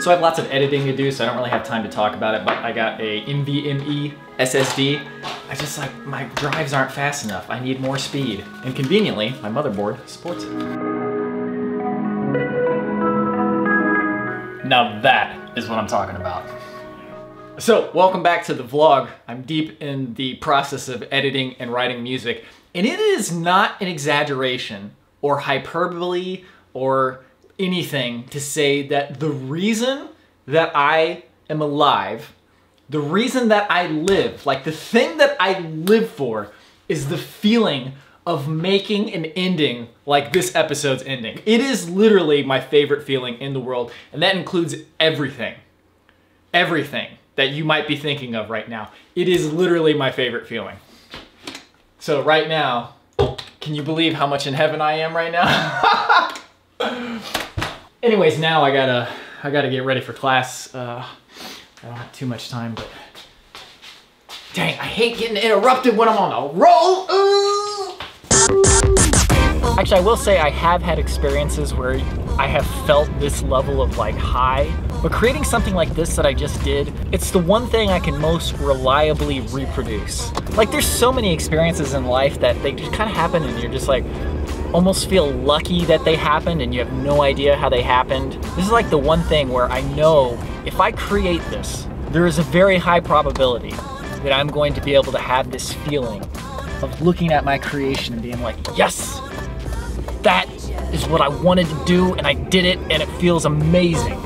So I have lots of editing to do, so I don't really have time to talk about it, but I got a NVMe SSD. I just like, my drives aren't fast enough. I need more speed. And conveniently, my motherboard supports it. Now that is what I'm talking about. So, welcome back to the vlog. I'm deep in the process of editing and writing music, and it is not an exaggeration or hyperbole or anything to say that the reason that I am alive, the reason that I live, like the thing that I live for, is the feeling of making an ending like this episode's ending. It is literally my favorite feeling in the world, and that includes everything. Everything that you might be thinking of right now. It is literally my favorite feeling. So right now, can you believe how much in heaven I am right now? Anyways, now I gotta get ready for class. I don't have too much time, but dang, I hate getting interrupted when I'm on a roll. Actually, I will say I have had experiences where I have felt this level of like high, but creating something like this that I just did, it's the one thing I can most reliably reproduce. Like there's so many experiences in life that they just kind of happen and you're just like, almost feel lucky that they happened and you have no idea how they happened. This is like the one thing where I know if I create this, there is a very high probability that I'm going to be able to have this feeling of looking at my creation and being like, yes, that is what I wanted to do and I did it and it feels amazing.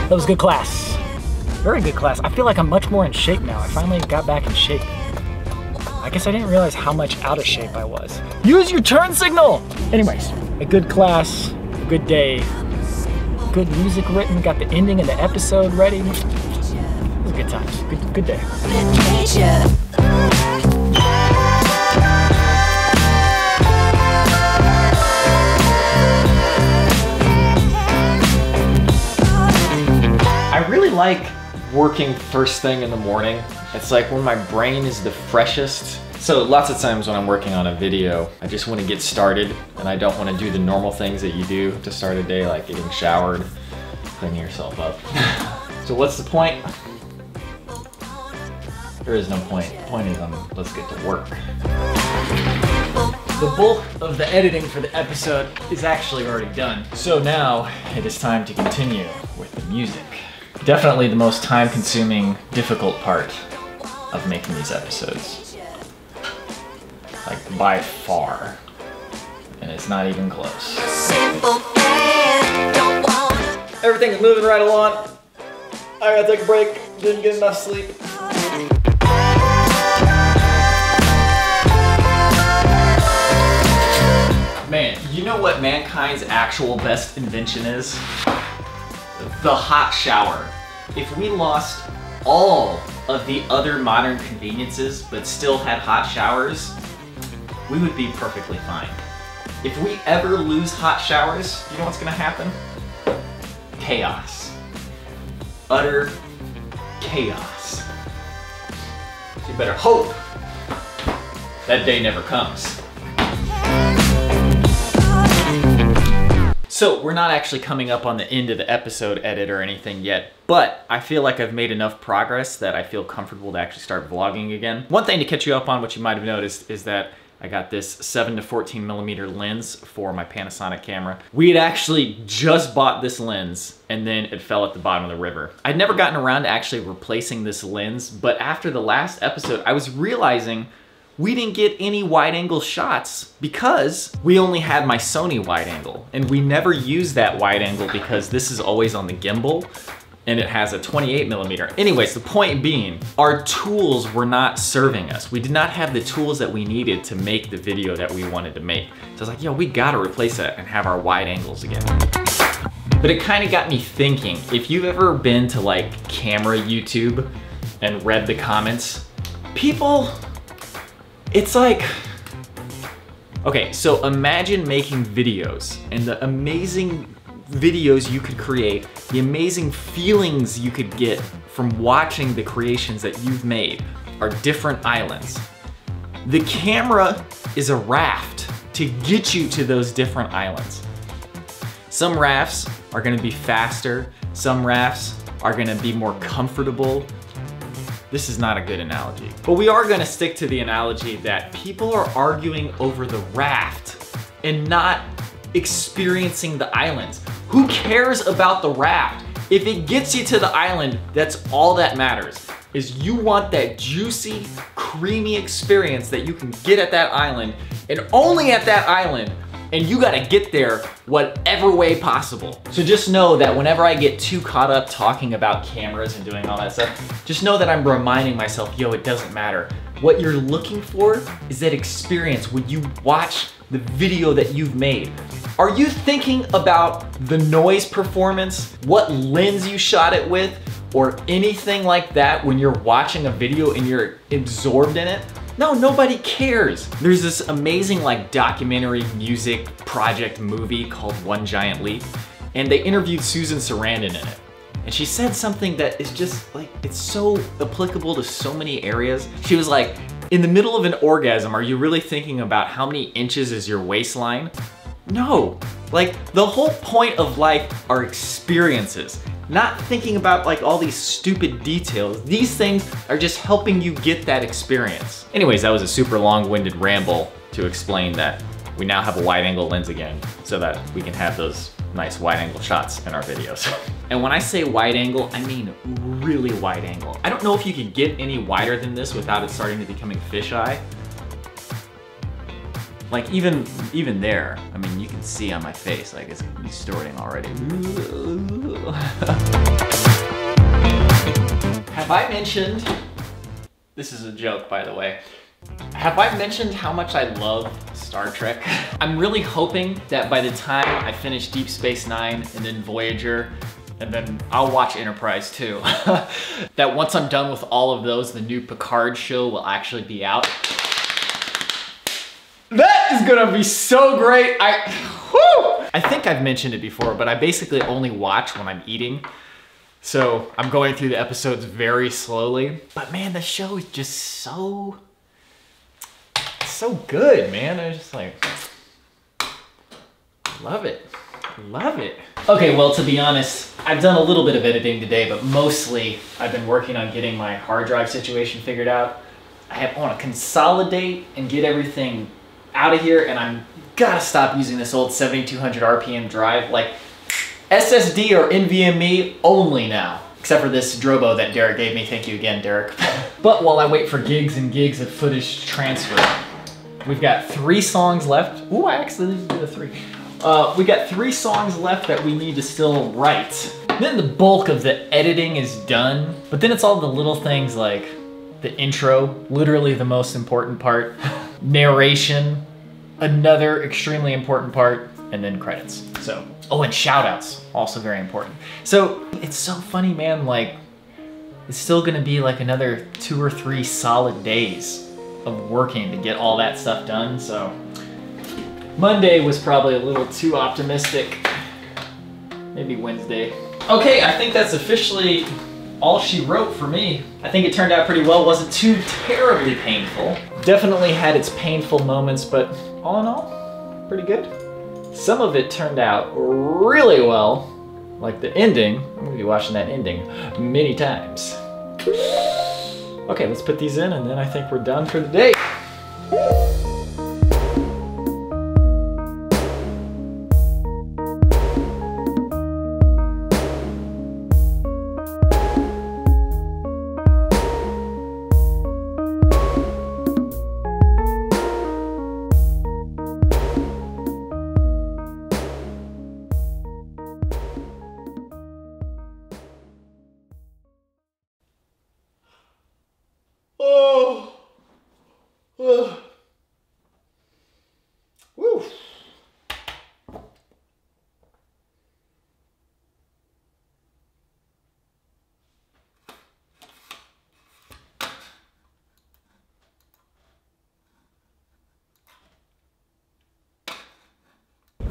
That was good class. Very good class. I feel like I'm much more in shape now. I finally got back in shape. I guess I didn't realize how much out of shape I was. Use your turn signal! Anyways, a good class, a good day, good music written, got the ending of the episode ready. It was a good time, good day. I really like working first thing in the morning. It's like when my brain is the freshest. So lots of times when I'm working on a video, I just want to get started and I don't want to do the normal things that you do to start a day, like getting showered, cleaning yourself up. So what's the point? There is no point. The point is let's get to work. The bulk of the editing for the episode is actually already done. So now it is time to continue with the music. Definitely the most time-consuming, difficult part of making these episodes. Like by far. And it's not even close. Everything is moving right along. I gotta take a break. Didn't get enough sleep. Man, you know what mankind's actual best invention is? The hot shower. If we lost all of the other modern conveniences but still had hot showers, we would be perfectly fine. If we ever lose hot showers, you know what's gonna happen? Chaos. Utter chaos. So you better hope that day never comes. So we're not actually coming up on the end of the episode edit or anything yet, but I feel like I've made enough progress that I feel comfortable to actually start vlogging again. One thing to catch you up on, which you might have noticed, is that I got this 7 to 14 millimeter lens for my Panasonic camera. We had actually just bought this lens and then it fell at the bottom of the river. I'd never gotten around to actually replacing this lens, but after the last episode, I was realizing we didn't get any wide angle shots because we only had my Sony wide angle and we never use that wide angle because this is always on the gimbal and it has a 28 millimeter. Anyways, the point being, our tools were not serving us. We did not have the tools that we needed to make the video that we wanted to make. So I was like, yo, we gotta replace that and have our wide angles again. But it kind of got me thinking, if you've ever been to like camera YouTube and read the comments, people, it's like, okay, so imagine making videos and the amazing videos you could create, the amazing feelings you could get from watching the creations that you've made are different islands. The camera is a raft to get you to those different islands. Some rafts are gonna be faster. Some rafts are gonna be more comfortable. This is not a good analogy. But we are gonna stick to the analogy that people are arguing over the raft and not experiencing the islands. Who cares about the raft? If it gets you to the island, that's all that matters. Is you want that juicy, creamy experience that you can get at that island and only at that island, and you gotta get there whatever way possible. So just know that whenever I get too caught up talking about cameras and doing all that stuff, just know that I'm reminding myself, yo, it doesn't matter. What you're looking for is that experience when you watch the video that you've made. Are you thinking about the noise performance, what lens you shot it with, or anything like that when you're watching a video and you're absorbed in it? No, nobody cares. There's this amazing like documentary music project movie called One Giant Leap, and they interviewed Susan Sarandon in it. And she said something that is just like, it's so applicable to so many areas. She was like, in the middle of an orgasm, are you really thinking about how many inches is your waistline? No, like the whole point of life are experiences. Not thinking about like all these stupid details. These things are just helping you get that experience. Anyways, that was a super long-winded ramble to explain that we now have a wide-angle lens again so that we can have those nice wide-angle shots in our videos. And when I say wide-angle, I mean really wide-angle. I don't know if you could get any wider than this without it starting to becoming fisheye. Like even there, I mean, you can see on my face, like it's distorting already. Have I mentioned, this is a joke by the way, have I mentioned how much I love Star Trek? I'm really hoping that by the time I finish Deep Space Nine and then Voyager, and then I'll watch Enterprise too, that once I'm done with all of those, the new Picard show will actually be out. That is gonna be so great. I think I've mentioned it before, but I basically only watch when I'm eating. So I'm going through the episodes very slowly. But man, the show is just so good, man. I was just like, love it, love it. Okay, well, to be honest, I've done a little bit of editing today, but mostly I've been working on getting my hard drive situation figured out. I want to consolidate and get everything out of here, and I'm gotta stop using this old 7200 RPM drive. Like SSD or NVMe only now, except for this Drobo that Derek gave me. Thank you again, Derek. But while I wait for gigs and gigs of footage to transfer, we've got 3 songs left. Ooh, I actually did a 3. We got 3 songs left that we need to still write. Then the bulk of the editing is done, but then it's all the little things like the intro, literally the most important part, narration, another extremely important part, and then credits. So, oh, and shout outs, also very important. So it's so funny, man, like it's still gonna be like another 2 or 3 solid days of working to get all that stuff done. So Monday was probably a little too optimistic. Maybe Wednesday. Okay, I think that's officially all she wrote for me. I think it turned out pretty well. Wasn't too terribly painful. Definitely had its painful moments, but all in all, pretty good. Some of it turned out really well, like the ending. I'm gonna be watching that ending many times. Okay, let's put these in and then I think we're done for the day. Woo.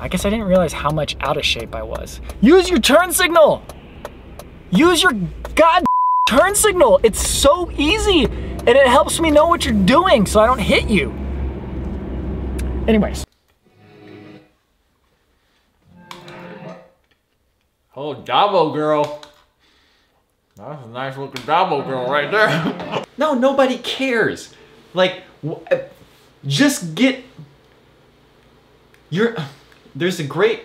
I guess I didn't realize how much out of shape I was. Use your turn signal! Use your god turn signal! It's so easy! And it helps me know what you're doing so I don't hit you. Anyways. Oh, Dabo girl. That's a nice looking Dabo girl right there. No, nobody cares. Like, just get your... There's a great...